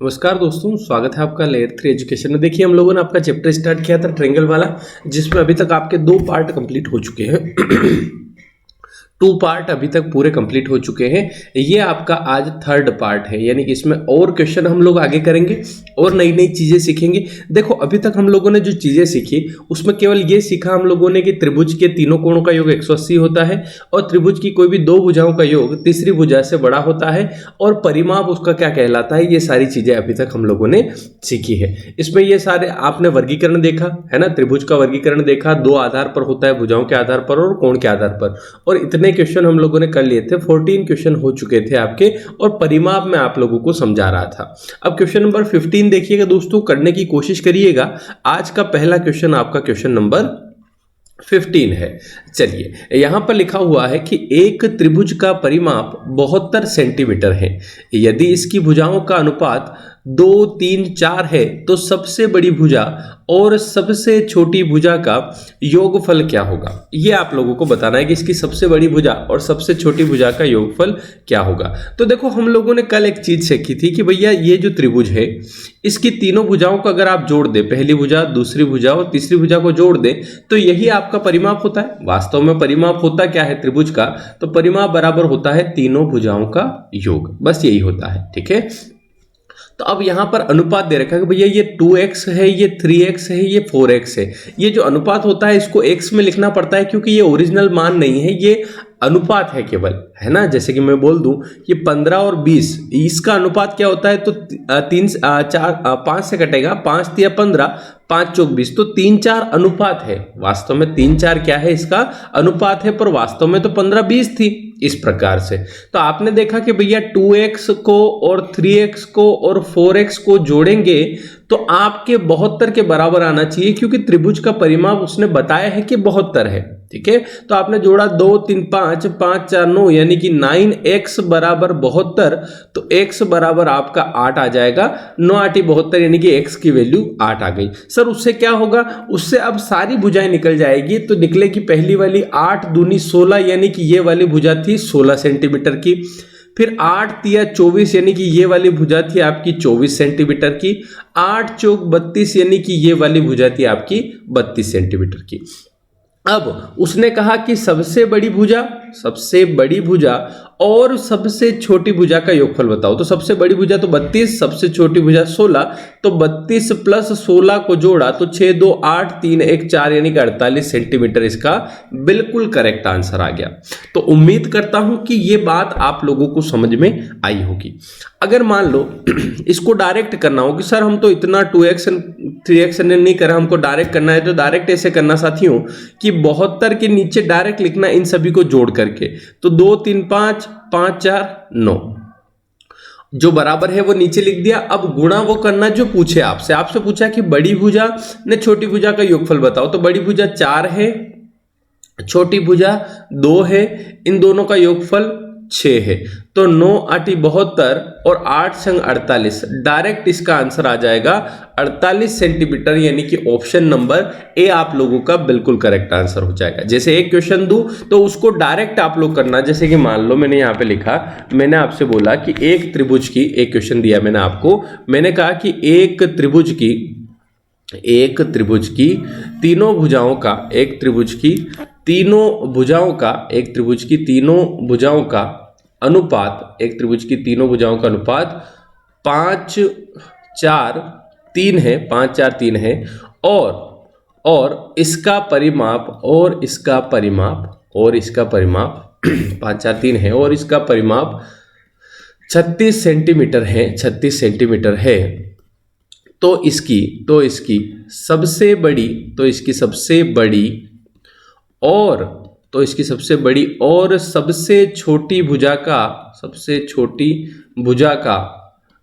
नमस्कार दोस्तों, स्वागत है आपका लेयर 3 एजुकेशन में। देखिए, हम लोगों ने आपका चैप्टर स्टार्ट किया था ट्रायंगल वाला, जिसमें अभी तक आपके 2 पार्ट कंप्लीट हो चुके हैं। 2 पार्ट अभी तक पूरे कंप्लीट हो चुके हैं। ये आपका आज 3rd पार्ट है, यानी कि इसमें और क्वेश्चन हम लोग आगे करेंगे और नई नई चीज़ें सीखेंगे। देखो, अभी तक हम लोगों ने जो चीज़ें सीखी उसमें केवल ये सीखा हम लोगों ने कि त्रिभुज के तीनों कोणों का योग 180 होता है और त्रिभुज की कोई भी 2 भुजाओं का योग तीसरी भुजा से बड़ा होता है और परिमाप उसका क्या कहलाता है। ये सारी चीज़ें अभी तक हम लोगों ने सीखी है। इसमें ये सारे आपने वर्गीकरण देखा है ना, त्रिभुज का वर्गीकरण देखा, 2 आधार पर होता है, भुजाओं के आधार पर और कोण के आधार पर, और इतने क्वेश्चन हम लोगों ने कर लिए थे। 14 क्वेश्चन हो चुके थे आपके और परिमाप में आप लोगों को समझा रहा था। अब क्वेश्चन नंबर 15 देखिएगा दोस्तों, करने की कोशिश करिएगा। आज का पहला क्वेश्चन आपका क्वेश्चन नंबर 15 है। चलिए, यहां पर लिखा हुआ है कि एक त्रिभुज का परिमाप 72 सेंटीमीटर है। यदि इसकी भुजाओं का अनुपात 2, 3, 4 है तो सबसे बड़ी भुजा और सबसे छोटी भुजा का योगफल क्या होगा। ये आप लोगों को बताना है कि इसकी सबसे बड़ी भुजा और सबसे छोटी भुजा का योगफल क्या होगा। तो देखो, हम लोगों ने कल एक चीज सीखी थी कि भैया ये जो त्रिभुज है, इसकी तीनों भुजाओं को अगर आप जोड़ दें, पहली भुजा, दूसरी भुजा और तीसरी भुजा को जोड़ दें, तो यही आपका परिमाप होता है। वास्तव में परिमाप होता क्या है त्रिभुज का, तो परिमाप बराबर होता है तीनों भुजाओं का योग, बस यही होता है। ठीक है, तो अब यहां पर अनुपात दे रखा है कि भैया ये 2x है, ये 3x है, ये 4x है। ये जो अनुपात होता है इसको x में लिखना पड़ता है क्योंकि ये ओरिजिनल मान नहीं है, ये अनुपात है केवल, है ना। जैसे कि मैं बोल दूं कि 15 और 20, इसका अनुपात क्या होता है, तो 5 से कटेगा, 5 तिया 15, 5 चौक 20, तो 3, 4 अनुपात है। वास्तव में 3, 4 क्या है, इसका अनुपात है, पर वास्तव में तो 15, 20 थी। इस प्रकार से तो आपने देखा कि भैया 2x को और 3x को और 4x को जोड़ेंगे तो आपके 72 के बराबर आना चाहिए, क्योंकि त्रिभुज का परिमाप उसने बताया है कि 72 है। ठीक है, तो आपने जोड़ा 2, 3, 5, 5, 4, 9, यानी कि 9x बराबर 72, तो x बराबर आपका 8 आ जाएगा। 9 8 72, यानी कि x की वैल्यू 8 आ गई। सर उससे क्या होगा, उससे अब सारी भुजाएं निकल जाएगी, तो निकलेगी पहली वाली 8 दूनी 16, यानी कि ये वाली भुजा थी 16 सेंटीमीटर की। फिर 8 तिया 24, यानी कि ये वाली भुजा थी आपकी 24 सेंटीमीटर की। 8 चौक 32, यानी कि ये वाली भुजा थी आपकी 32 सेंटीमीटर की। अब उसने कहा कि सबसे बड़ी भुजा और सबसे छोटी भुजा का योगफल बताओ। तो सबसे बड़ी भुजा तो 32, सबसे छोटी भुजा 16, तो 32 प्लस 16 को जोड़ा तो 6, 2, 8, 3, 1, 4, यानी कि 48 सेंटीमीटर इसका बिल्कुल करेक्ट आंसर आ गया। तो उम्मीद करता हूं कि ये बात आप लोगों को समझ में आई होगी। अगर मान लो इसको डायरेक्ट करना हो कि सर हम तो इतना 2x 3x नहीं करा, हमको डायरेक्ट करना है, तो डायरेक्ट ऐसे करना साथियों कि 72 के नीचे डायरेक्ट लिखना इन सभी को जोड़ करके। तो 2, 3, 5, 5, 4, 9, जो बराबर है वो नीचे लिख दिया। अब गुणा वो करना जो पूछे आपसे पूछा कि बड़ी भुजा ने छोटी भुजा का योगफल बताओ। तो बड़ी भुजा 4 है, छोटी भुजा 2 है, इन दोनों का योगफल 6 है। तो 9 8 72 और 8 संग 48, डायरेक्ट इसका आंसर आ जाएगा 48 सेंटीमीटर, यानी कि ऑप्शन नंबर ए आप लोगों का बिल्कुल करेक्ट आंसर हो जाएगा। जैसे एक क्वेश्चन दूं तो उसको डायरेक्ट आप लोग करना। जैसे कि मान लो मैंने यहाँ पे लिखा, मैंने आपसे बोला कि एक त्रिभुज की, एक क्वेश्चन दिया मैंने आपको, मैंने कहा कि एक त्रिभुज की तीनों भुजाओं का, एक त्रिभुज की तीनों भुजाओं का अनुपात, एक त्रिभुज की तीनों भुजाओं का अनुपात 5, 4, 3 है, 5, 4, 3 है, और इसका परिमाप 5, 4, 3 है और इसका परिमाप 36 सेंटीमीटर है। तो इसकी सबसे बड़ी और सबसे छोटी भुजा का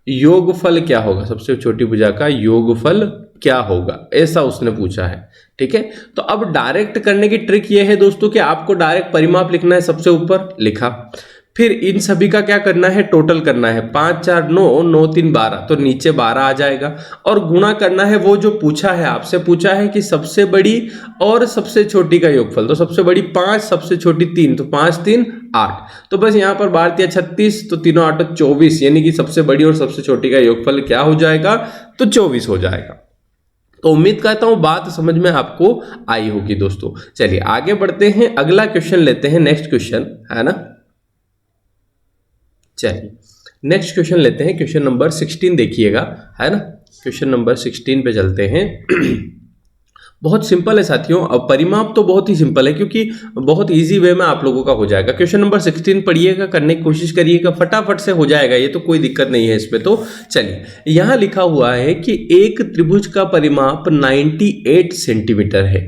योगफल क्या होगा, सबसे छोटी भुजा का योगफल क्या होगा, ऐसा उसने पूछा है। ठीक है, तो अब डायरेक्ट करने की ट्रिक ये है दोस्तों कि आपको डायरेक्ट परिमाप लिखना है, सबसे ऊपर लिखा, फिर इन सभी का क्या करना है, टोटल करना है। 5 4 9, 9 3 12, तो नीचे 12 आ जाएगा। और गुणा करना है वो जो पूछा है, आपसे पूछा है कि सबसे बड़ी और सबसे छोटी का योगफल। तो सबसे बड़ी 5, सबसे छोटी 3, तो 5 3 8। तो बस यहाँ पर भारतीय 36, तो तीनों 8 24, यानी कि सबसे बड़ी और सबसे छोटी का योगफल क्या हो जाएगा, तो 24 हो जाएगा। तो उम्मीद करता हूं बात समझ में आपको आई होगी दोस्तों। चलिए आगे बढ़ते हैं, अगला क्वेश्चन लेते हैं, नेक्स्ट क्वेश्चन है ना। चलिए नेक्स्ट क्वेश्चन लेते हैं, क्वेश्चन नंबर 16 देखिएगा, है ना। क्वेश्चन नंबर 16 पे चलते हैं। बहुत सिंपल है साथियों, अब परिमाप तो बहुत ही सिंपल है क्योंकि बहुत इजी वे में आप लोगों का हो जाएगा। क्वेश्चन नंबर 16 पढ़िएगा, करने की कोशिश करिएगा, फटाफट से हो जाएगा, ये तो कोई दिक्कत नहीं है इसमें। तो चलिए यहाँ लिखा हुआ है कि एक त्रिभुज का परिमाप 98 सेंटीमीटर है,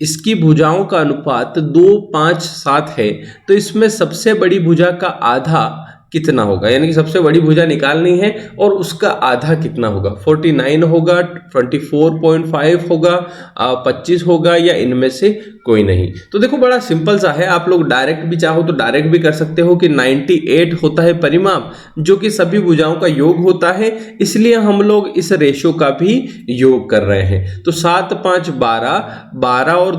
इसकी भुजाओं का अनुपात 2 5 7 है, तो इसमें सबसे बड़ी भुजा का आधा कितना होगा, यानी कि सबसे बड़ी भुजा निकालनी है और उसका आधा कितना होगा। 49 होगा, 24.5 होगा, 25 होगा, या इनमें से कोई नहीं। तो देखो बड़ा सिंपल सा है, आप लोग डायरेक्ट भी चाहो तो डायरेक्ट भी कर सकते हो कि 98 होता है परिमाप, जो कि सभी भुजाओं का योग होता है, इसलिए हम लोग इस रेशो का भी योग कर रहे हैं। तो 7 5 12, 12 और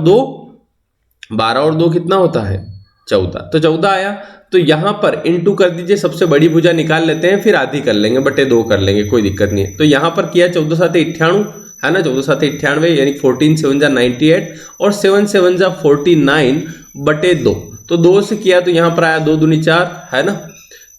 2 कितना होता है, 14, तो 14 आया। तो यहां पर इनटू कर दीजिए, सबसे बड़ी भुजा निकाल लेते हैं, फिर आधी कर लेंगे, बटे 2 कर लेंगे, कोई दिक्कत नहीं है। तो यहां पर किया 14 7 98 है ना, 14 7 98, यानी 14 7 98 और 7 7 49 बटे 2, तो 2 से किया तो यहां पर आया 2 दूनी 4 है ना।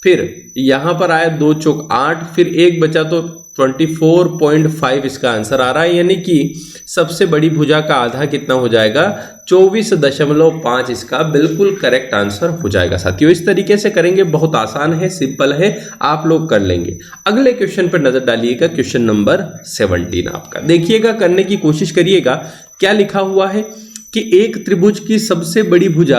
फिर यहां पर आया 2 चौक 8, फिर 1 बचा तो 24.5 इसका आंसर आ रहा है, यानी कि सबसे बड़ी भुजा का आधा कितना हो जाएगा, 24.5 इसका बिल्कुल करेक्ट आंसर हो जाएगा। साथियों इस तरीके से करेंगे, बहुत आसान है, सिंपल है, आप लोग कर लेंगे। अगले क्वेश्चन पर नजर डालिएगा, क्वेश्चन नंबर 17 आपका देखिएगा, करने की कोशिश करिएगा। क्या लिखा हुआ है कि एक त्रिभुज की सबसे बड़ी भुजा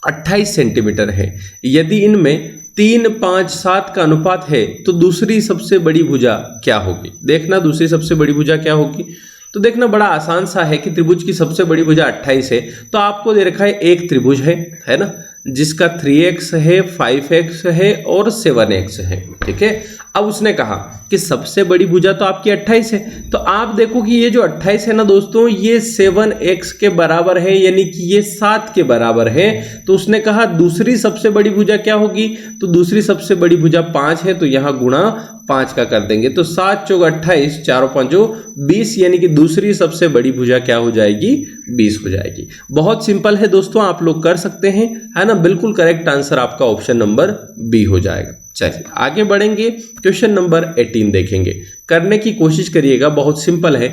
28 सेंटीमीटर है, यदि इनमें 3 5 7 का अनुपात है तो दूसरी सबसे बड़ी भुजा क्या होगी। देखना दूसरी सबसे बड़ी भुजा क्या होगी, तो देखना बड़ा आसान सा है कि त्रिभुज की सबसे बड़ी भुजा 28 है, तो आपको दे रखा है एक त्रिभुज है ना, जिसका 3x है, 5x है और 7x है, ठीक है। अब उसने कहा कि सबसे बड़ी भुजा तो आपकी 28 है, तो आप देखो कि ये जो 28 है ना दोस्तों, ये 7x के बराबर है, यानी कि ये 7 के बराबर है। तो उसने कहा दूसरी सबसे बड़ी भुजा क्या होगी, तो दूसरी सबसे बड़ी भुजा 5 है, तो यहां गुणा 5 का कर देंगे, तो 7 चौक 28, 4 5 20, यानी कि दूसरी सबसे बड़ी भुजा क्या हो जाएगी, 20 हो जाएगी। बहुत सिंपल है दोस्तों, आप लोग कर सकते हैं, है ना। बिल्कुल करेक्ट आंसर आपका ऑप्शन नंबर बी हो जाएगा। चलिए आगे बढ़ेंगे, क्वेश्चन नंबर 18 देखेंगे, करने की कोशिश करिएगा, बहुत सिंपल है।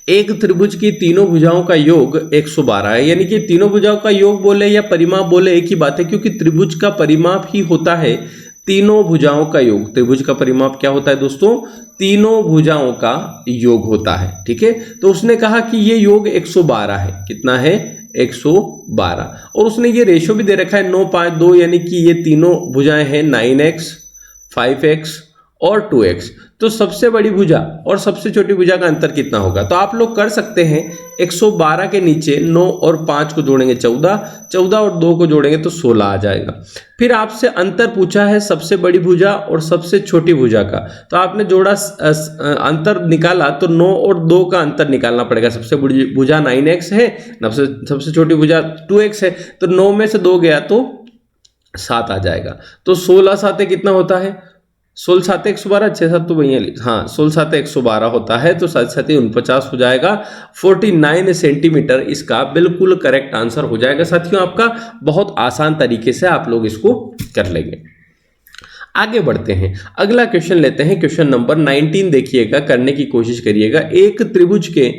एक त्रिभुज की तीनों भुजाओं का योग 112 है, यानी कि तीनों भुजाओं का योग बोले या परिमाप बोले एक ही बात है, क्योंकि त्रिभुज का परिमाप ही होता है तीनों भुजाओं का योग। त्रिभुज का परिमाप क्या होता है दोस्तों, तीनों भुजाओं का योग होता है, ठीक है। तो उसने कहा कि ये योग 112 है, कितना है, 112, और उसने ये रेशो भी दे रखा है 9 5 2, यानी कि ये तीनों भुजाएं हैं 9x 5x और 2x। तो सबसे बड़ी भुजा और सबसे छोटी भुजा का अंतर कितना होगा, तो आप लोग कर सकते हैं 112 के नीचे 9 और 5 को जोड़ेंगे 14, 14 और 2 को जोड़ेंगे तो 16 आ जाएगा। फिर आपसे अंतर पूछा है सबसे बड़ी भुजा और सबसे छोटी भुजा का, तो आपने जोड़ा अंतर निकाला तो 9 और 2 का अंतर निकालना पड़ेगा। सबसे बड़ी भुजा 9x है, सबसे छोटी भुजा 2x है, तो 9 में से 2 गया तो 7 आ जाएगा। तो 16 7 कितना होता है, 16 7 112, 6 7 तो भैया, हाँ 16 7 112 होता है, तो 7 7 49 हो जाएगा। 49 सेंटीमीटर इसका बिल्कुल करेक्ट आंसर हो जाएगा। साथियों आपका बहुत आसान तरीके से आप लोग इसको कर लेंगे। आगे बढ़ते हैं, अगला क्वेश्चन लेते हैं, क्वेश्चन नंबर 19 देखिएगा, करने की कोशिश करिएगा। एक त्रिभुज के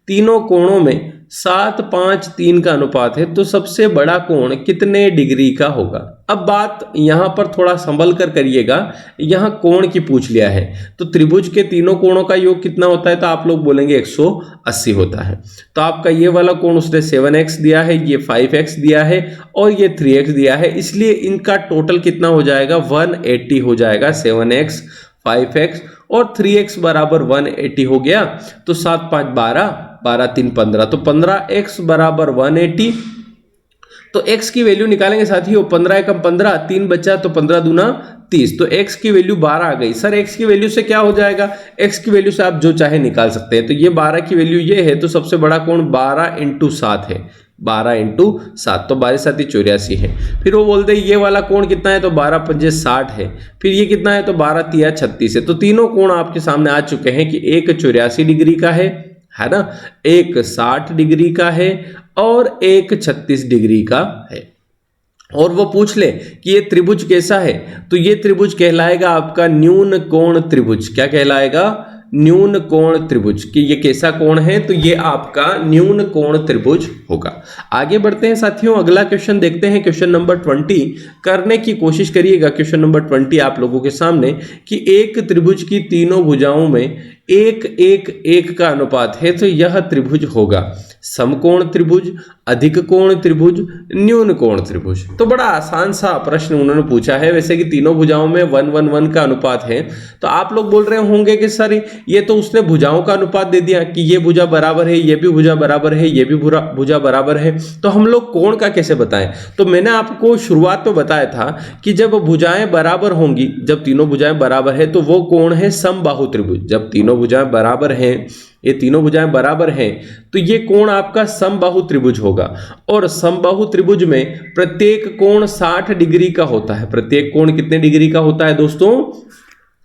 तीनों कोणों में 7 5 3 का अनुपात है, तो सबसे बड़ा कोण कितने डिग्री का होगा। अब बात यहां पर थोड़ा संभल कर करिएगा, यहां कोण की पूछ लिया है, तो त्रिभुज के तीनों कोणों का योग कितना होता है, तो आप लोग बोलेंगे 180 होता है। तो आपका ये वाला कोण उसने 7x दिया है, ये 5x दिया है और ये 3x दिया है, इसलिए इनका टोटल कितना हो जाएगा, 180 हो जाएगा। 7x 5x और 3x बराबर 180 हो गया, तो 7 5 12, 12 3 15, तो 15x बराबर 180, तो x की वैल्यू निकालेंगे साथियों, 15 एकम 15, 3 बचा तो 15 दूना 30, तो x की वैल्यू 12 आ गई। सर x की वैल्यू से क्या हो जाएगा, x की वैल्यू से आप जो चाहे निकाल सकते हैं। तो ये 12 की वैल्यू ये है, तो सबसे बड़ा कोण 12 इंटू 7 है, 12 इंटू 7, तो 12 7 84 है। फिर वो बोलते हैं ये वाला कोण कितना है, तो 12 पंजे 60 है। फिर ये कितना है, तो 12 तिया 36 है। तो तीनों कोण आपके सामने आ चुके हैं कि एक 84 डिग्री का है ना, एक 60 डिग्री का है और एक 36 डिग्री का है। और वो पूछ ले कि ये त्रिभुज कैसा है, तो ये त्रिभुज कहलाएगा आपका न्यून कोण त्रिभुज। क्या कहलाएगा, न्यून कोण त्रिभुज। कि ये कैसा कोण है, तो ये आपका न्यून कोण त्रिभुज होगा। आगे बढ़ते हैं साथियों, अगला क्वेश्चन देखते हैं, क्वेश्चन नंबर 20 करने की कोशिश करिएगा। क्वेश्चन नंबर 20 आप लोगों के सामने कि एक त्रिभुज की तीनों भुजाओं में 1 का अनुपात है, तो यह त्रिभुज होगा समकोण त्रिभुज, अधिक कोण त्रिभुज, न्यून कोण त्रिभुज। तो बड़ा आसान सा प्रश्न उन्होंने पूछा है। वैसे कि तीनों भुजाओं में 1 का अनुपात है, तो आप लोग बोल रहे होंगे कि सर ये तो उसने भुजाओं का अनुपात दे दिया कि ये भुजा बराबर है, ये भी भुजा बराबर है, ये भी भुजा बराबर है, तो हम लोग कोण का कैसे बताएं। तो मैंने आपको शुरुआत में बताया था कि जब भुजाएं बराबर होंगी, जब तीनों भुजाएं बराबर है, तो वो कोण है समबाहु त्रिभुज। जब तीनों भुजाएं बराबर हैं, ये तीनों भुजाएं बराबर हैं, तो ये कोण आपका समबाहु त्रिभुज होगा। और समबाहु त्रिभुज में प्रत्येक कोण 60 डिग्री का होता है। प्रत्येक कोण कितने डिग्री का होता है दोस्तों,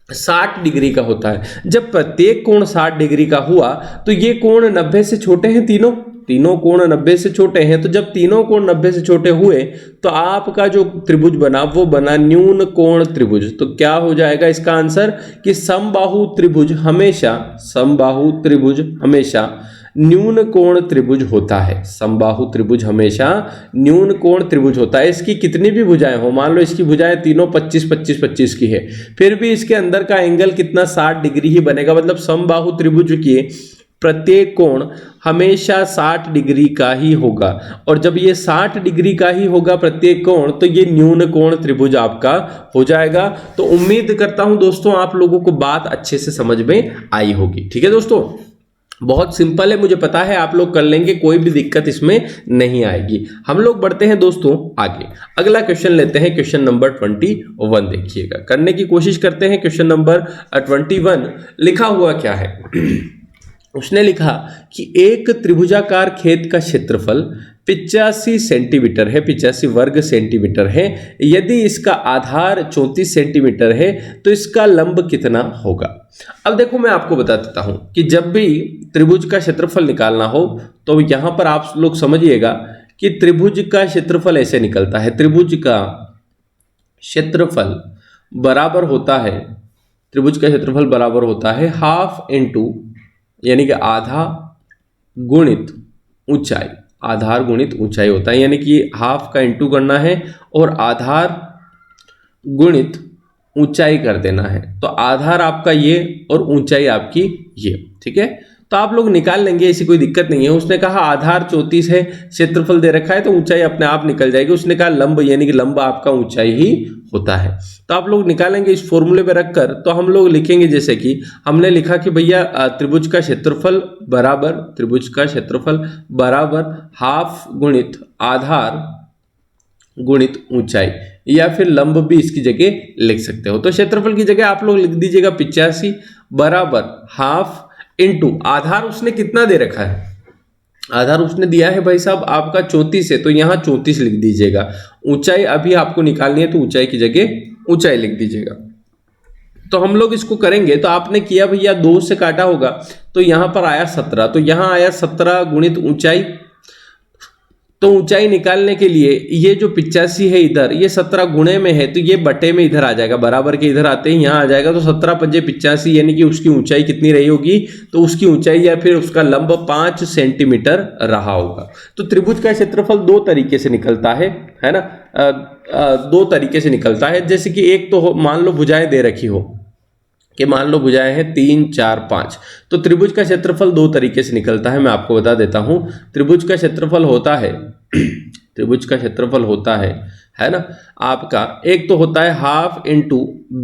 60 डिग्री का होता है। जब प्रत्येक कोण 60 डिग्री का हुआ, तो ये कोण 90 से छोटे हैं, तीनों कोण 90 से छोटे हैं। तो जब तीनों कोण 90 से छोटे हुए, तो आपका जो त्रिभुज बना वो बना न्यून कोण त्रिभुज। तो क्या हो जाएगा इसका आंसर कि समबाहु त्रिभुज हमेशा न्यून कोण त्रिभुज होता है। समबाहु त्रिभुज हमेशा न्यून कोण त्रिभुज होता है। इसकी कितनी भी भुजाएं हो, मान लो इसकी भुजाएं तीनों 25 की है, फिर भी इसके अंदर का एंगल कितना 60 डिग्री ही बनेगा। मतलब समबाहु त्रिभुज की प्रत्येक कोण हमेशा 60 डिग्री का ही होगा। और जब ये 60 डिग्री का ही होगा प्रत्येक कोण, तो ये न्यून कोण त्रिभुज आपका हो जाएगा। तो उम्मीद करता हूं दोस्तों आप लोगों को बात अच्छे से समझ में आई होगी। ठीक है दोस्तों, बहुत सिंपल है, मुझे पता है आप लोग कर लेंगे, कोई भी दिक्कत इसमें नहीं आएगी। हम लोग बढ़ते हैं दोस्तों आगे, अगला क्वेश्चन लेते हैं, क्वेश्चन नंबर 21 देखिएगा, करने की कोशिश करते हैं। क्वेश्चन नंबर 21 लिखा हुआ क्या है उसने लिखा कि एक त्रिभुजाकार खेत का क्षेत्रफल 85 सेंटीमीटर है, 85 वर्ग सेंटीमीटर है। यदि इसका आधार 34 सेंटीमीटर है, तो इसका लंब कितना होगा। अब देखो मैं आपको बता देता हूं कि जब भी त्रिभुज का क्षेत्रफल निकालना हो, तो यहां पर आप लोग समझिएगा कि त्रिभुज का क्षेत्रफल ऐसे निकलता है। त्रिभुज का क्षेत्रफल बराबर होता है, त्रिभुज का क्षेत्रफल बराबर होता है हाफ इंटू, यानी कि आधा गुणित ऊंचाई, आधार गुणित ऊंचाई होता है। यानी कि हाफ का इंटू करना है और आधार गुणित ऊंचाई कर देना है। तो आधार आपका ये और ऊंचाई आपकी ये, ठीक है। तो आप लोग निकाल लेंगे, ऐसी कोई दिक्कत नहीं है। उसने कहा आधार 34 है, क्षेत्रफल दे रखा है, तो ऊंचाई अपने आप निकल जाएगी। उसने कहा लंब, यानी कि लंब आपका ऊंचाई ही होता है। तो आप लोग निकालेंगे इस फॉर्मूले पे रखकर। तो हम लोग लिखेंगे, जैसे कि हमने लिखा कि भैया त्रिभुज का क्षेत्रफल बराबर हाफ गुणित आधार गुणित ऊंचाई, या फिर लंब भी इसकी जगह लिख सकते हो। तो क्षेत्रफल की जगह आप लोग लिख दीजिएगा 85 बराबर हाफ इंटू आधार उसने कितना दे रखा है, आधार उसने दिया है भाई साहब आपका 34 है, तो यहाँ 34 लिख दीजिएगा। ऊंचाई अभी आपको निकालनी है, तो ऊंचाई की जगह ऊंचाई लिख दीजिएगा। तो हम लोग इसको करेंगे, तो आपने किया भैया 2 से काटा होगा, तो यहाँ पर आया 17, तो यहाँ आया 17 गुणित ऊंचाई। तो ऊंचाई निकालने के लिए ये जो 85 है इधर, ये 17 गुणे में है, तो ये बटे में इधर आ जाएगा, बराबर के इधर आते ही यहाँ आ जाएगा। तो 17 पंजे 85, यानी कि उसकी ऊंचाई कितनी रही होगी, तो उसकी ऊंचाई या फिर उसका लंब 5 सेंटीमीटर रहा होगा। तो त्रिभुज का क्षेत्रफल 2 तरीके से निकलता है ना, 2 तरीके से निकलता है। जैसे कि एक तो मान लो भुजाएं दे रखी हो, कि मान लो भुजाएं हैं 3, 4, 5, तो त्रिभुज का क्षेत्रफल 2 तरीके से निकलता है। मैं आपको बता देता हूं, त्रिभुज का क्षेत्रफल होता है ना आपका, एक तो होता है half into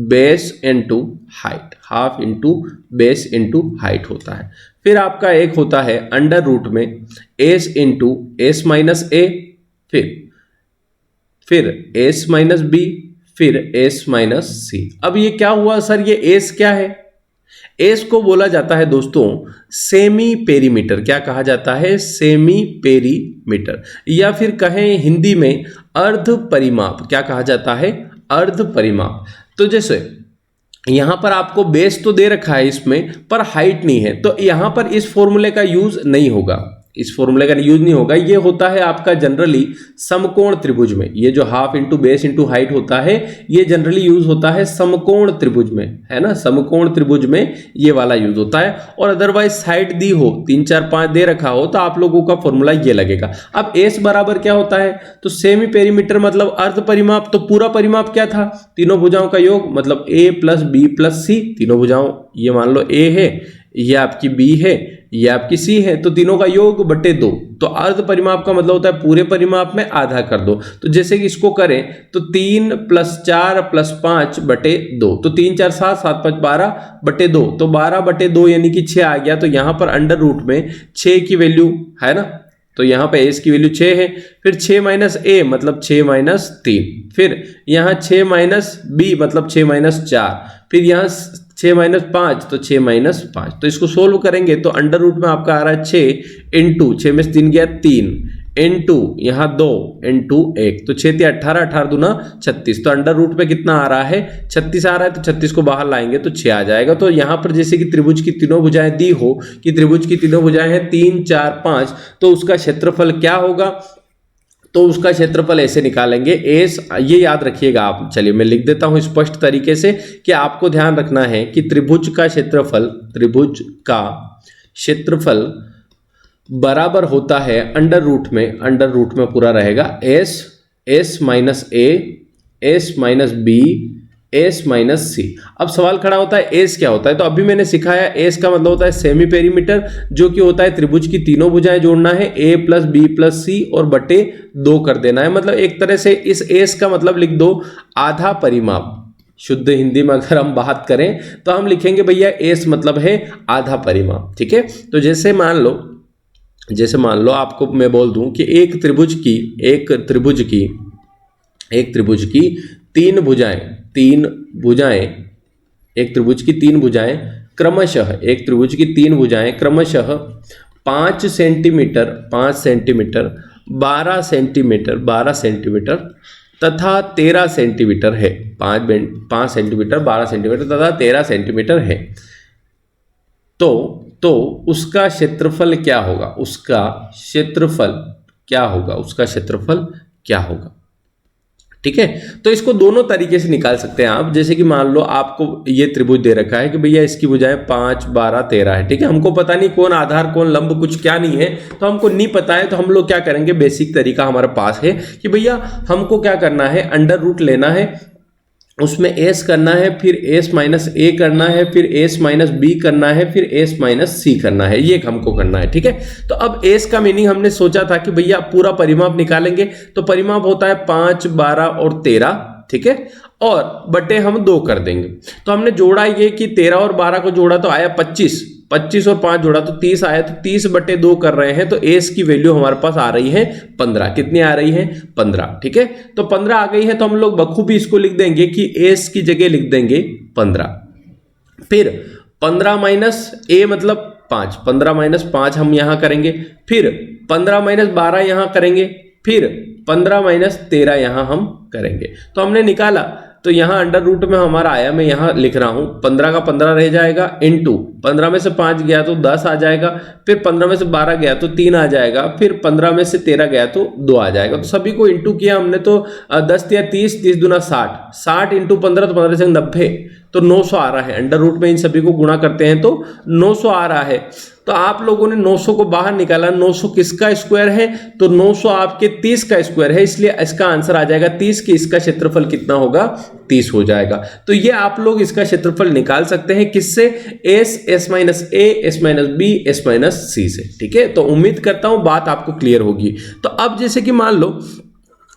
base into height, half into base into height होता है। फिर आपका एक होता है अंडर रूट में एस इंटू एस माइनस ए, फिर फिर एस माइनस बी, फिर एस माइनस सी। अब ये क्या हुआ सर, ये एस क्या है? एस को बोला जाता है दोस्तों सेमी पेरीमीटर। क्या कहा जाता है? सेमी पेरीमीटर, या फिर कहें हिंदी में अर्ध परिमाप। क्या कहा जाता है? अर्ध परिमाप। तो जैसे यहां पर आपको बेस तो दे रखा है इसमें, पर हाइट नहीं है, तो यहां पर इस फॉर्मूले का यूज नहीं होगा, इस फॉर्मूले का यूज नहीं होगा। ये होता है आपका जनरली समकोण त्रिभुज में, ये जो half into base into height होता है, ये जनरली यूज होता है समकोण त्रिभुज में, है ना, समकोण त्रिभुज में ये वाला यूज होता है। और अदरवाइज साइड दी हो, 3 4 5 दे रखा हो, तो आप लोगों का फॉर्मूला ये लगेगा। अब एस बराबर क्या होता है? तो सेमी पेरीमीटर मतलब अर्ध परिमाप। तो पूरा परिमाप क्या था? तीनों भुजाओं का योग, मतलब ए प्लस बी प्लस सी। तीनों भुजाओं, ये मान लो ए है, ये आपकी बी है, ये आपकी सी है, तो तीनों का योग बटे 2। तो अर्ध परिमाप का मतलब होता है पूरे परिमाप में आधा कर दो। तो जैसे कि इसको करें तो 3 + 4 + 5 बटे 2, तो 3 4 7 7 5 12 बटे 2, तो 12 बटे 2 यानी कि 6 आ गया। तो यहां पर अंडर रूट में 6 की वैल्यू है ना, तो यहाँ पे एस की वैल्यू 6 है। फिर 6 माइनस ए मतलब 6 माइनस 3, फिर यहाँ 6 माइनस बी मतलब 6 माइनस 4, फिर यहाँ 6 माइनस 5 तो 6 माइनस 5। तो इसको सोल्व करेंगे तो अंडर रूट में आपका आ रहा है 6 इंटू 6 में से 3 गया 3 इंटू यहाँ 2 इंटू 1, तो 6 × 18, 18 दूना 36। तो अंडर रूट में कितना आ रहा है? 36 आ रहा है। तो 36 को बाहर लाएंगे तो 6 आ जाएगा। तो यहाँ पर जैसे कि त्रिभुज की तीनों भुजाएं दी हो कि त्रिभुज की तीनों भुजाएं हैं 3 4 5, तो उसका क्षेत्रफल क्या होगा? तो उसका क्षेत्रफल ऐसे निकालेंगे एस, ये याद रखिएगा आप। चलिए मैं लिख देता हूं स्पष्ट तरीके से कि आपको ध्यान रखना है कि त्रिभुज का क्षेत्रफल बराबर होता है अंडर रूट में पूरा रहेगा S minus A, S minus B, S minus C. अब सवाल खड़ा होता है एस क्या होता है? तो अभी मैंने सिखाया एस का मतलब होता है सेमी पेरीमीटर, जो कि होता है त्रिभुज की तीनों भुजाएं जोड़ना है, ए प्लस बी प्लस सी और बटे 2 कर देना है। मतलब एक तरह से इस एस का मतलब लिख दो आधा परिमाप। शुद्ध हिंदी में अगर हम बात करें तो हम लिखेंगे भैया एस मतलब है आधा परिमाप। ठीक है, तो जैसे मान लो आपको मैं बोल दूं कि एक त्रिभुज की तीन भुजाएं क्रमशः 5 सेंटीमीटर 12 सेंटीमीटर तथा 13 सेंटीमीटर है। 5 सेंटीमीटर 12 सेंटीमीटर तथा 13 सेंटीमीटर है। तो उसका क्षेत्रफल क्या होगा? ठीक है, तो इसको दोनों तरीके से निकाल सकते हैं आप। जैसे कि मान लो आपको ये त्रिभुज दे रखा है कि भैया इसकी भुजाएं 5 12 13 है। ठीक है, हमको पता नहीं कौन आधार कौन लंब कुछ क्या नहीं है, तो हमको नहीं पता है, तो हम लोग क्या करेंगे, बेसिक तरीका हमारे पास है कि भैया हमको क्या करना है, अंडर रूट लेना है, उसमें एस करना है, फिर एस माइनस ए करना है, फिर एस माइनस बी करना है, फिर एस माइनस सी करना है, ये हमको करना है। ठीक है, तो अब एस का मीनिंग हमने सोचा था कि भैया पूरा परिमाप निकालेंगे, तो परिमाप होता है 5 12 और 13। ठीक है, और बटे हम 2 कर देंगे। तो हमने जोड़ा ये कि 13 और 12 को जोड़ा तो आया 25 और 5 जोड़ा तो 30 आया, तो 30 बटे 2 कर रहे हैं। तो एस की वैल्यू हमारे पास आ रही है 15। कितनी आ रही है? 15। ठीक है, तो 15 आ गई है, तो हम लोग बखूबी इसको लिख देंगे कि एस की जगह लिख देंगे 15। फिर 15 माइनस ए मतलब 5, 15 माइनस 5 हम यहां करेंगे, फिर 15 माइनस 12 यहां करेंगे, फिर 15 माइनस 13 यहां हम करेंगे। तो हमने निकाला, तो यहां अंडर रूट में हमारा आया, मैं यहां लिख रहा हूं 15 का 15 रह जाएगा, इंटू 15 में से 5 गया तो 10 आ जाएगा, फिर 15 में से 12 गया तो 3 आ जाएगा, फिर 15 में से 13 गया तो 2 आ जाएगा। तो सभी को इंटू किया हमने, तो 10 या 30, 30 दूना 60, 60 इंटू 15 तो 15 से 90, तो 900 आ रहा है। अंडर रूट में इन सभी को गुणा करते हैं तो 900 आ रहा है। तो आप लोगों ने 900 को बाहर निकाला, 900 किसका स्क्वायर है? तो 900 आपके 30 का स्क्वायर है, इसलिए इसका आंसर आ जाएगा 30 की इसका क्षेत्रफल कितना होगा? 30 हो जाएगा। तो ये आप लोग इसका क्षेत्रफल निकाल सकते हैं किससे? S minus A, S minus B, S minus C से। ठीक है, तो उम्मीद करता हूं बात आपको क्लियर होगी। तो अब जैसे कि मान लो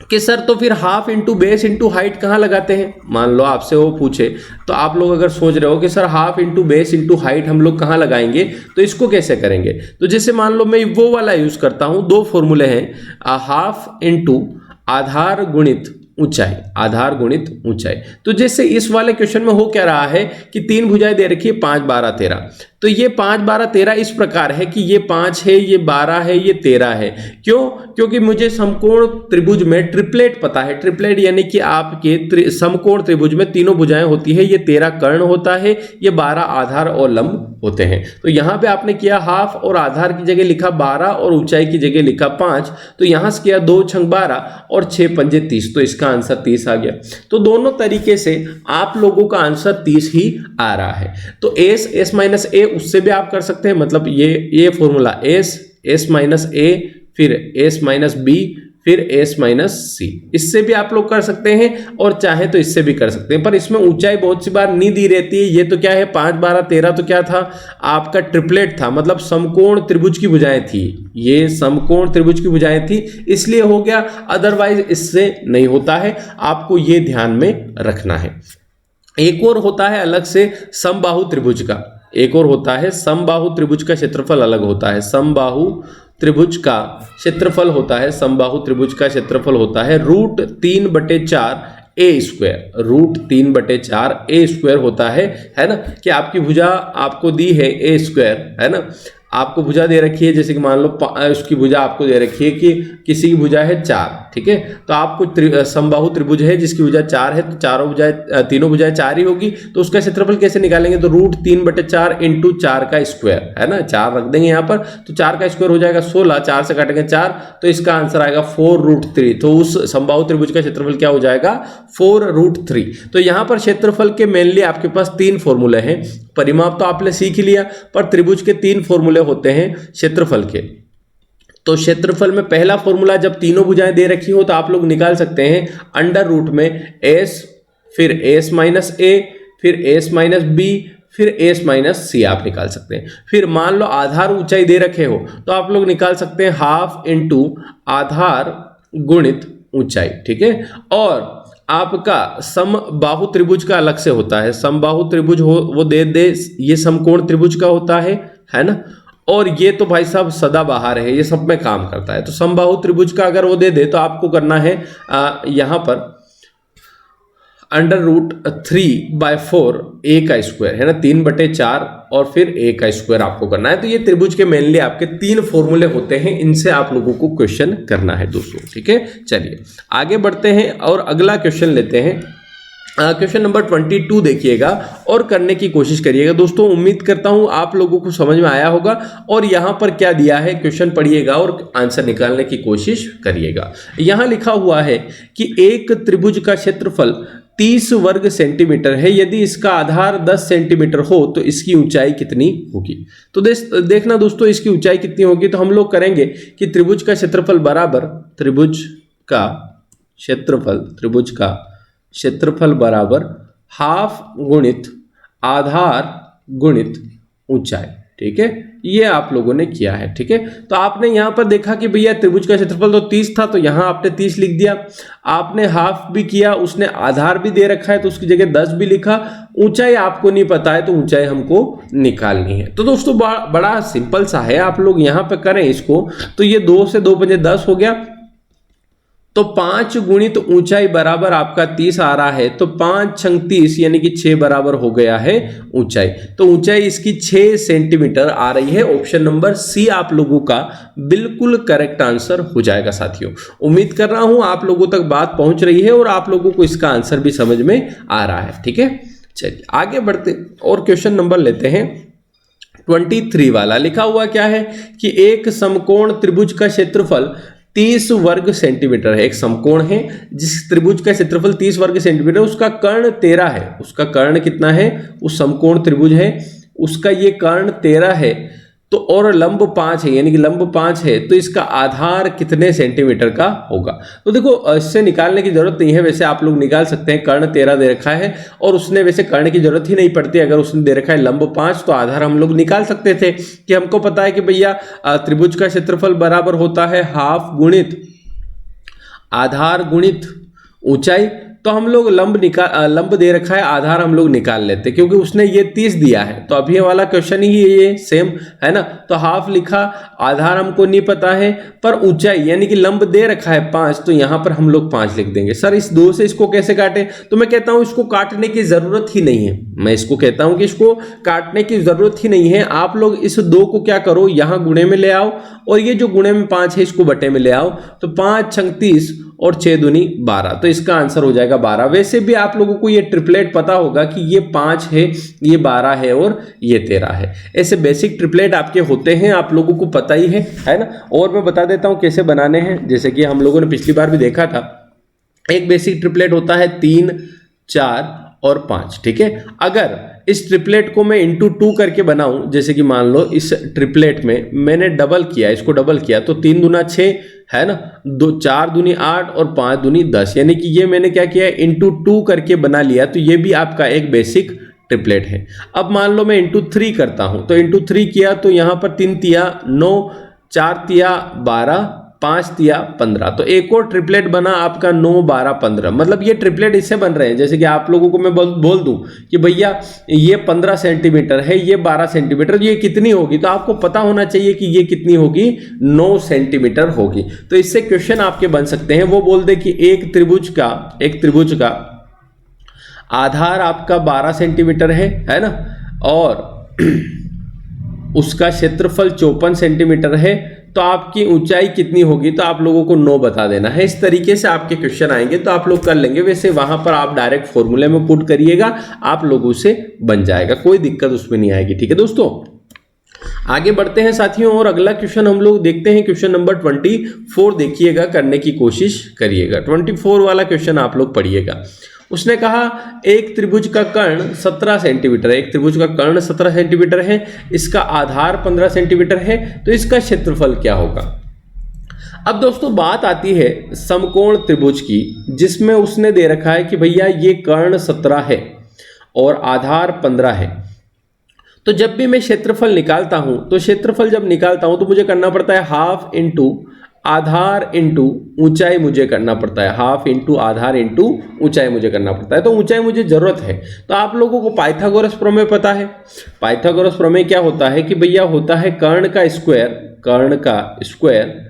कि सर तो फिर half into base into height कहाँ लगाते हैं? मान लो आपसे वो पूछे, तो आप लोग अगर सोच रहे हो कि sir half into base into height हम लोग कहाँ लगाएंगे, तो इसको कैसे करेंगे? तो जैसे मान लो मैं वो वाला यूज करता हूं, 2 फॉर्मूले हैं, हाफ इंटू आधार गुणित ऊंचाई, आधार गुणित ऊंचाई। तो जैसे इस वाले क्वेश्चन में हो क्या रहा है कि 3 भुजाएं दे रखी है 5, 12, 13। तो ये 5, 12, 13 इस प्रकार है कि ये 5 है, ये 12 है, ये 13 है। क्यों? क्योंकि मुझे समकोण त्रिभुज में ट्रिपलेट पता है। ट्रिपलेट यानी कि आपके समकोण त्रिभुज में तीनों भुजाएं होती है, ये 13 कर्ण होता है, ये 12 आधार और लंब होते हैं। तो यहां पे आपने किया हाफ और आधार की जगह लिखा 12 और ऊंचाई की जगह लिखा 5। तो यहां से किया 2 छंग 12 और 6 पंजे 30। तो इसका आंसर 30 आ गया। तो दोनों तरीके से आप लोगों का आंसर 30 ही आ रहा है। तो एस माइनस ए उससे भी आप कर सकते हैं, मतलब ये फॉर्मूला एस माइनस ए, फिर एस माइनस बी, फिर एस माइनस सी, इससे भी आप लोग कर सकते हैं और चाहे तो इससे भी कर सकते हैं। पर इसमें ऊंचाई बहुत सी बार नहीं दी रहती है। ये तो क्या है 5, 12, 13 तो क्या था आपका ट्रिपलेट था, मतलब समकोण त्रिभुज की भुजाएं थी। ये समकोण त्रिभुज की भुजाएं थी इसलिए हो गया, अदरवाइज इससे नहीं होता है। आपको ये ध्यान में रखना है। एक और होता है अलग से समबाहु त्रिभुज का, एक और होता है समबाहु त्रिभुज का क्षेत्रफल अलग होता है। समबाहु त्रिभुज का क्षेत्रफल होता है, समबाहु त्रिभुज का क्षेत्रफल होता है √3/4 ए स्क्वायर। √3/4 ए स्क्वायर होता है ना, कि आपकी भुजा आपको दी है ए स्क्वायर, है ना। आपको भुजा दे रखी है, जैसे कि मान लो उसकी भुजा आपको दे रखी है कि किसी की भुजा है 4, ठीक है। तो आपको समबाहु त्रिभुज है जिसकी भुजा 4 है, तो तीनों भुजाएं 4 ही होगी। तो उसका क्षेत्रफल कैसे निकालेंगे? तो √3/4 इंटू 4 का स्क्वायर, है ना, 4 रख देंगे यहाँ पर। तो 4 का स्क्वायर हो जाएगा 16, 4 से काटेंगे 4, तो इसका आंसर आएगा 4√3। तो उस समबाहु त्रिभुज का क्षेत्रफल क्या हो जाएगा? 4√3। तो यहाँ पर क्षेत्रफल के मेनली आपके पास 3 फॉर्मूले हैं। परिमाप तो आपने सीख लिया, पर त्रिभुज के 3 फॉर्मूले होते हैं क्षेत्रफल के। तो क्षेत्रफल में पहला फॉर्मूला, जब तीनों भुजाएं दे रखी हो तो आप लोग निकाल सकते हैं अंडर रूट में एस, फिर एस माइनस ए, फिर एस माइनस बी, फिर एस माइनस सी आप निकाल सकते हैं। फिर मान लो आधार ऊंचाई दे रखे हो तो आप लोग निकाल सकते हैं हाफ इंटू आधार गुणित ऊंचाई, ठीक है। और आपका समबाहु त्रिभुज का अलग से होता है। समबाहु त्रिभुज हो वो दे ये समकोण त्रिभुज का होता है ना। और ये तो भाई साहब सदाबहार है, ये सब में काम करता है। तो समबाहु त्रिभुज का अगर वो दे तो आपको करना है यहां पर √3/4 ए का स्क्वायर, है ना, 3/4 और फिर ए का स्क्वायर आपको करना है। तो ये त्रिभुज के मेनली आपके 3 फॉर्मूले होते हैं, इनसे आप लोगों को क्वेश्चन करना है दोस्तों, ठीक है। चलिए आगे बढ़ते हैं और अगला क्वेश्चन लेते हैं। क्वेश्चन नंबर 22 देखिएगा और करने की कोशिश करिएगा दोस्तों। उम्मीद करता हूं आप लोगों को समझ में आया होगा। और यहां पर क्या दिया है क्वेश्चन पढ़िएगा और आंसर निकालने की कोशिश करिएगा। यहां लिखा हुआ है कि एक त्रिभुज का क्षेत्रफल 30 वर्ग सेंटीमीटर है। यदि इसका आधार 10 सेंटीमीटर हो तो इसकी ऊंचाई कितनी होगी? तो देखना दोस्तों, इसकी ऊंचाई कितनी होगी। तो हम लोग करेंगे कि त्रिभुज का क्षेत्रफल बराबर त्रिभुज का क्षेत्रफल बराबर हाफ गुणित आधार गुणित ऊंचाई, ठीक है। ये आप लोगों ने किया है, ठीक है। तो आपने यहां पर देखा कि भैया त्रिभुज का क्षेत्रफल तो 30 था, तो यहां आपने 30 लिख दिया। आपने हाफ भी किया, उसने आधार भी दे रखा है तो उसकी जगह 10 भी लिखा। ऊंचाई आपको नहीं पता है तो ऊंचाई हमको निकालनी है। तो दोस्तों बड़ा सिंपल सा है, आप लोग यहां पर करें इसको। तो ये 2 से 2 पंजे 10 हो गया। तो 5 गुणित ऊंचाई बराबर आपका 30 आ रहा है। तो 5 छंग 30 यानी कि 6 बराबर हो गया है ऊंचाई। तो ऊंचाई इसकी 6 सेंटीमीटर आ रही है। ऑप्शन नंबर सी आप लोगों का बिल्कुल करेक्ट आंसर हो जाएगा साथियों। उम्मीद कर रहा हूं आप लोगों तक बात पहुंच रही है और आप लोगों को इसका आंसर भी समझ में आ रहा है, ठीक है। चलिए आगे बढ़ते और क्वेश्चन नंबर लेते हैं 23 वाला। लिखा हुआ क्या है कि एक समकोण त्रिभुज का क्षेत्रफल 30 वर्ग सेंटीमीटर है। एक समकोण है जिस त्रिभुज का क्षेत्रफल 30 वर्ग सेंटीमीटर, उसका कर्ण 13 है। उसका कर्ण कितना है? उस समकोण त्रिभुज है उसका ये कर्ण 13 है। तो और लंब 5 है, यानी कि लंब 5 है, तो इसका आधार कितने सेंटीमीटर का होगा? तो देखो इससे निकालने की जरूरत नहीं है, वैसे आप लोग निकाल सकते हैं। कर्ण 13 दे रखा है और उसने वैसे कर्ण की जरूरत ही नहीं पड़ती। अगर उसने दे रखा है लंब 5 तो आधार हम लोग निकाल सकते थे कि हमको पता है कि भैया त्रिभुज का क्षेत्रफल बराबर होता है हाफ गुणित आधार गुणित ऊंचाई। तो हम लोग लंब दे रखा है, आधार हम लोग निकाल लेते हैं क्योंकि उसने ये 30 दिया है। तो अभी वाला क्वेश्चन ही ये सेम है ना। तो हाफ लिखा, आधार हमको नहीं पता है, पर ऊंचाई यानी कि लंब दे रखा है 5, तो यहां पर हम लोग 5 लिख देंगे। सर इस 2 से इसको कैसे काटे? तो मैं कहता हूं इसको काटने की जरूरत ही नहीं है। मैं इसको कहता हूं कि इसको काटने की जरूरत ही नहीं है। आप लोग इस 2 को क्या करो, यहां गुणे में ले आओ और ये जो गुणे में 5 है इसको बटे में ले आओ। तो 5 छंग 30 और 6 दूनी 12, तो इसका आंसर हो जाएगा 12। वैसे भी आप लोगों को ये ट्रिपलेट पता होगा कि ये 5 है, ये 12 है और ये 13 है। ऐसे बेसिक ट्रिपलेट आपके होते हैं, आप लोगों को पता ही है ना। और मैं बता देता हूं कैसे बनाने हैं। जैसे कि हम लोगों ने पिछली बार भी देखा था, एक बेसिक ट्रिपलेट होता है 3, 4 और 5, ठीक है। अगर इस ट्रिपलेट को मैं इंटू 2 करके बनाऊं, जैसे कि मान लो इस ट्रिपलेट में मैंने डबल किया, इसको डबल किया, तो 3 दूना 6 है ना, 4 दूनी 8 और 5 दूनी 10, यानी कि ये मैंने क्या किया, इंटू 2 करके बना लिया। तो ये भी आपका एक बेसिक ट्रिपलेट है। अब मान लो मैं इंटू 3 करता हूं, तो इंटू 3 किया तो यहां पर 3 तिया 9, 4 तिया 12, 5 तिया 15, तो एक और ट्रिपलेट बना आपका 9, 12, 15। मतलब ये ट्रिपलेट इससे बन रहे हैं, जैसे कि आप लोगों को मैं बोल दूं कि भैया ये 15 सेंटीमीटर है, ये 12 सेंटीमीटर, ये कितनी होगी? तो आपको पता होना चाहिए कि ये कितनी होगी, 9 सेंटीमीटर होगी। तो इससे क्वेश्चन आपके बन सकते हैं। वो बोल दे कि एक त्रिभुज का आधार आपका 12 सेंटीमीटर है ना, और उसका क्षेत्रफल 54 सेंटीमीटर है, तो आपकी ऊंचाई कितनी होगी? तो आप लोगों को 9 बता देना है। इस तरीके से आपके क्वेश्चन आएंगे तो आप लोग कर लेंगे। वैसे वहां पर आप डायरेक्ट फॉर्मूले में पुट करिएगा, आप लोगों से बन जाएगा, कोई दिक्कत उसमें नहीं आएगी। ठीक है दोस्तों, आगे बढ़ते हैं साथियों और अगला क्वेश्चन हम लोग देखते हैं। क्वेश्चन नंबर 24 देखिएगा, करने की कोशिश करिएगा। 24 वाला क्वेश्चन आप लोग पढ़िएगा। उसने कहा एक त्रिभुज का कर्ण 17 सेंटीमीटर है, एक त्रिभुज का कर्ण 17 सेंटीमीटर है, इसका आधार 15 सेंटीमीटर है, तो इसका क्षेत्रफल क्या होगा? अब दोस्तों बात आती है समकोण त्रिभुज की, जिसमें उसने दे रखा है कि भैया ये कर्ण 17 है और आधार 15 है। तो जब भी मैं क्षेत्रफल निकालता हूं, तो क्षेत्रफल जब निकालता हूं तो मुझे करना पड़ता है हाफ इंटू आधार इंटू ऊंचाई मुझे करना पड़ता है, हाफ इंटू आधार इंटू ऊंचाई मुझे करना पड़ता है। तो ऊंचाई मुझे जरूरत है, तो आप लोगों को पाइथागोरस प्रमेय पता है। पाइथागोरस प्रमेय क्या होता है कि भैया होता है कर्ण का स्क्वायर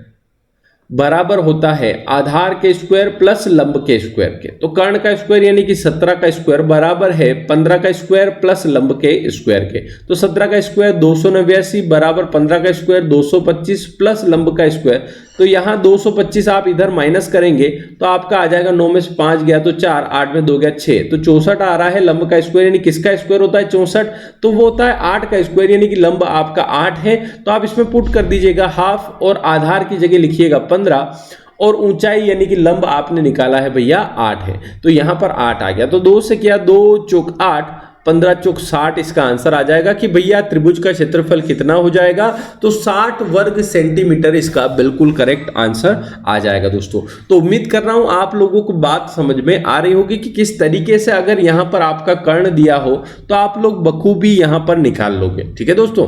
बराबर होता है आधार के स्क्वायर प्लस लंब के स्क्वायर के। तो कर्ण का स्क्वायर यानी कि 17 का स्क्वायर बराबर है 15 का स्क्वायर प्लस लंब के स्क्वायर के। तो 17 का स्क्वायर 289 बराबर 15 का स्क्वायर 225 प्लस लंब का स्क्वायर। तो यहाँ 225 आप इधर माइनस करेंगे तो आपका आ जाएगा, 9 में से 5 गया तो 4, 8 में 2 गया 6, तो 64 आ रहा है लंब का स्क्वायर। यानी किसका स्क्वायर होता है 64? तो वो होता है 8 का स्क्वायर, यानी कि लंब आपका 8 है। तो आप इसमें पुट कर दीजिएगा हाफ और आधार की जगह लिखिएगा 15 और ऊंचाई यानी कि लंब आपने निकाला है भैया 8 है, तो यहां पर 8 आ गया। तो 2 से किया 2 चौक 8, 15 चौक 60 इसका आंसर आ जाएगा कि भैया त्रिभुज का क्षेत्रफल कितना हो जाएगा? तो 60 वर्ग सेंटीमीटर इसका बिल्कुल करेक्ट आंसर आ जाएगा दोस्तों। तो उम्मीद कर रहा हूं आप लोगों को बात समझ में आ रही होगी कि किस तरीके से अगर यहां पर आपका कर्ण दिया हो तो आप लोग बखूबी यहां पर निकाल लोगे। ठीक है दोस्तों,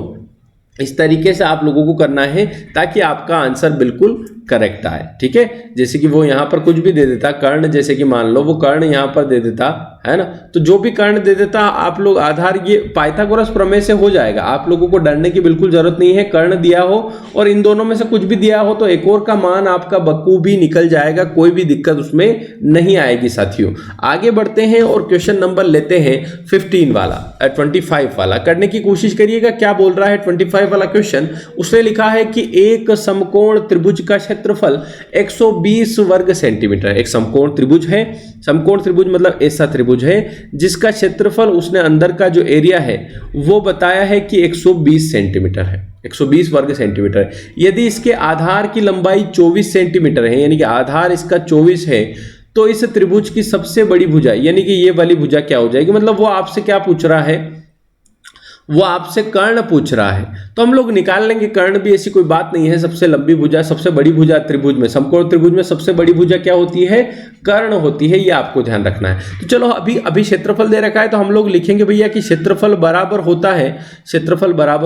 इस तरीके से आप लोगों को करना है ताकि आपका आंसर बिल्कुल करेक्ट आए। ठीक है, जैसे कि वो यहां पर कुछ भी दे देता कर्ण, जैसे कि मान लो वो कर्ण यहां पर दे देता है ना, तो जो भी कर्ण दे देता आप लोग आधार, ये पाइथागोरस प्रमेय से हो जाएगा। आप लोगों को डरने की बिल्कुल जरूरत नहीं है। कर्ण दिया हो और इन दोनों में से कुछ भी दिया हो तो एक और का मान आपका बखूबी निकल जाएगा, कोई भी दिक्कत उसमें नहीं आएगी साथियों। आगे बढ़ते हैं और क्वेश्चन नंबर लेते हैं 25 वाला। करने की कोशिश करिएगा। क्या बोल रहा है 25 वाला क्वेश्चन? उसने लिखा है कि एक समकोण त्रिभुज का क्षेत्रफल 120 वर्ग सेंटीमीटर है। एक समकोण त्रिभुज है, समकोण त्रिभुज मतलब ऐसा त्रिभुज है जिसका क्षेत्रफल उसने अंदर का जो एरिया है वो बताया है कि 120 सेंटीमीटर है, 120 वर्ग सेंटीमीटर है। यदि इसके आधार की लंबाई 24 सेंटीमीटर है, यानी कि आधार इसका 24 है, तो इस त्रिभुज की सबसे बड़ी भुजा यानी कि ये वाली भुजा क्या हो जाएगी? मतलब वो आपसे क्या पूछ रहा है? वो आपसे कर्ण पूछ रहा है। तो हम लोग निकाल लेंगे, कर्ण भी ऐसी कोई बात नहीं है। सबसे लंबी भुजा, सबसे बड़ी भुजा त्रिभुज में, समकोण त्रिभुज में सबसे बड़ी भुजा क्या होती है? कर्ण होती है, ये आपको ध्यान रखना है। तो चलो अभी क्षेत्रफल दे रखा है तो हम लोग लिखेंगे भैया कि क्षेत्रफल बराबर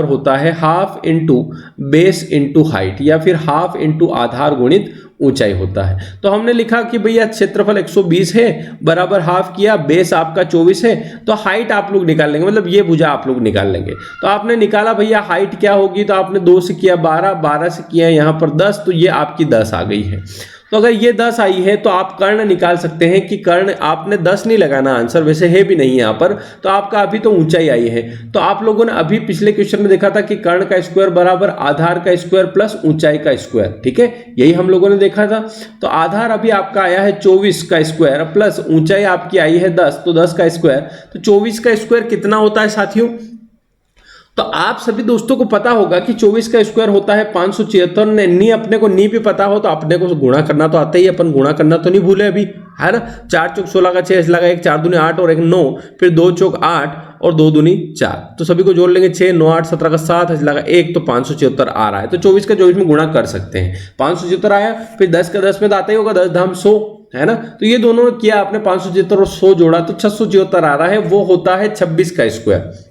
होता है half into base into height, या फिर हाफ इंटू आधार गुणित ऊंचाई होता है। तो हमने लिखा कि भैया क्षेत्रफल 120 है बराबर हाफ किया, बेस आपका 24 है, तो हाइट आप लोग निकाल लेंगे, मतलब ये भुजा आप लोग निकाल लेंगे। तो आपने निकाला भैया हाइट क्या होगी, तो आपने 2 से किया 12, 12 से किया यहाँ पर 10, तो ये आपकी 10 आ गई है। तो अगर ये 10 आई है तो आप कर्ण निकाल सकते हैं कि कर्ण, आपने 10 नहीं लगाना, आंसर वैसे है भी नहीं यहाँ पर, तो आपका अभी तो ऊंचाई आई है। तो आप लोगों ने अभी पिछले क्वेश्चन में देखा था कि कर्ण का स्क्वायर बराबर आधार का स्क्वायर प्लस ऊंचाई का स्क्वायर, ठीक है, यही हम लोगों ने देखा था। तो आधार अभी आपका आया है 24 का स्क्वायर प्लस ऊंचाई आपकी आई है 10, तो 10 का स्क्वायर, तो 24 का स्क्वायर कितना होता है साथियों? तो आप सभी दोस्तों को पता होगा कि 24 का स्क्वायर होता है 576। नी अपने को नी भी पता हो तो अपने को गुणा करना तो आता ही, अपन गुणा करना तो नहीं भूले अभी, है ना। 4 चौक 16 का 6 लगा, 1 4 दूनी 8 और 1 9, फिर 2 चौक 8 और 2 दूनी 4, तो सभी को जोड़ लेंगे 6 9 8 17 का 7 लगा 1, तो 576 आ रहा है। तो 24 का 24 में गुणा कर सकते हैं, 576 आया। फिर 10 का 10 में तो आता ही होगा, 10 धाम 100, है ना। तो ये दोनों किया आपने, 576 और 100 जोड़ा तो 676 आ रहा है, वो होता है 26 का स्क्वायर।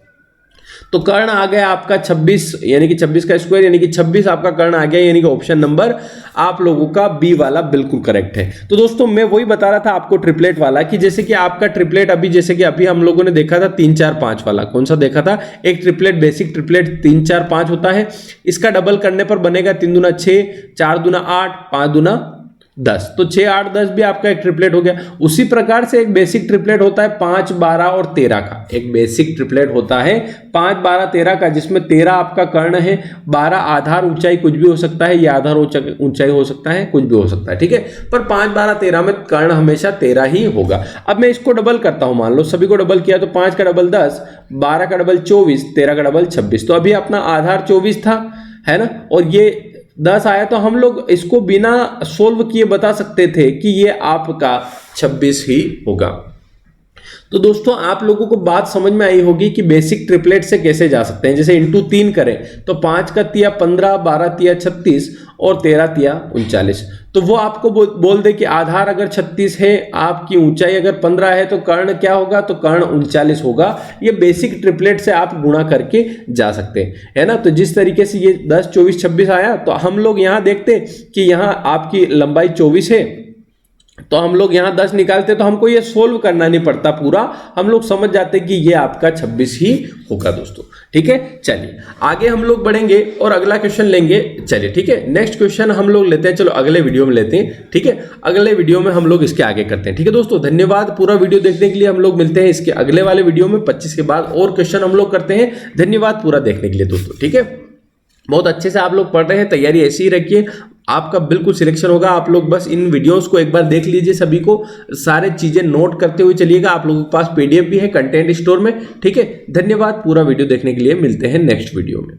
तो कर्ण आ गया आपका 26, यानी कि 26 का स्क्वायर, यानी कि 26 आपका कर्ण आ गया, यानी कि ऑप्शन नंबर आप लोगों का बी वाला बिल्कुल करेक्ट है। तो दोस्तों मैं वही बता रहा था आपको ट्रिपलेट वाला, कि जैसे कि आपका ट्रिपलेट अभी, जैसे कि अभी हम लोगों ने देखा था 3 4 5 वाला, कौन सा देखा था, एक ट्रिपलेट बेसिक ट्रिपलेट 3 4 5 होता है, इसका डबल करने पर बनेगा 3 दूना 6, 4 दूना 8, 5 दूना 10, तो 6 8 10 भी आपका एक ट्रिपलेट हो गया। उसी प्रकार से एक बेसिक ट्रिपलेट होता है 5 12 और 13 का, एक बेसिक ट्रिपलेट होता है 5 12 13 का, जिसमें 13 आपका कर्ण है, 12 आधार ऊंचाई कुछ भी हो सकता है, या आधार ऊंचाई हो सकता है, कुछ भी हो सकता है, ठीक है, पर 5 12 13 में कर्ण हमेशा 13 ही होगा। अब मैं इसको डबल करता हूं, मान लो सभी को डबल किया तो 5 का डबल 10, 12 का डबल 24, 13 का डबल 26, तो अभी अपना आधार 24 था, है ना, और ये 10 आया, तो हम लोग इसको बिना सोल्व किए बता सकते थे कि ये आपका 26 ही होगा। तो दोस्तों आप लोगों को बात समझ में आई होगी कि बेसिक ट्रिपलेट से कैसे जा सकते हैं। जैसे इंटू 3 करें तो 5 का तिया 15, 12 तिया 36 और 13 तिया 39, तो वो आपको बोल दे कि आधार अगर 36 है, आपकी ऊंचाई अगर 15 है, तो कर्ण क्या होगा, तो कर्ण 39 होगा। ये बेसिक ट्रिपलेट से आप गुणा करके जा सकते हैं, है ना। तो जिस तरीके से ये 10 24 26 आया, तो हम लोग यहाँ देखते कि यहाँ आपकी लंबाई 24 है, तो हम लोग यहाँ 10 निकालते, तो हमको ये सोल्व करना नहीं पड़ता पूरा, हम लोग समझ जाते कि ये आपका 26 ही होगा दोस्तों, ठीक है। चलिए आगे हम लोग बढ़ेंगे और अगला क्वेश्चन लेंगे, चलिए ठीक है, नेक्स्ट क्वेश्चन हम लोग लेते हैं, चलो अगले वीडियो में लेते हैं, ठीक है, अगले वीडियो में हम लोग इसके आगे करते हैं, ठीक है दोस्तों। धन्यवाद पूरा वीडियो देखने के लिए, हम लोग मिलते हैं इसके अगले वाले वीडियो में, 25 के बाद और क्वेश्चन हम लोग करते हैं। धन्यवाद पूरा देखने के लिए दोस्तों, ठीक है। बहुत अच्छे से आप लोग पढ़ रहे हैं, तैयारी ऐसी ही रखिए, आपका बिल्कुल सिलेक्शन होगा। आप लोग बस इन वीडियोस को एक बार देख लीजिए, सभी को सारे चीजें नोट करते हुए चलिएगा। आप लोगों के पास पीडीएफ भी है कंटेंट स्टोर में, ठीक है। धन्यवाद पूरा वीडियो देखने के लिए, मिलते हैं नेक्स्ट वीडियो में।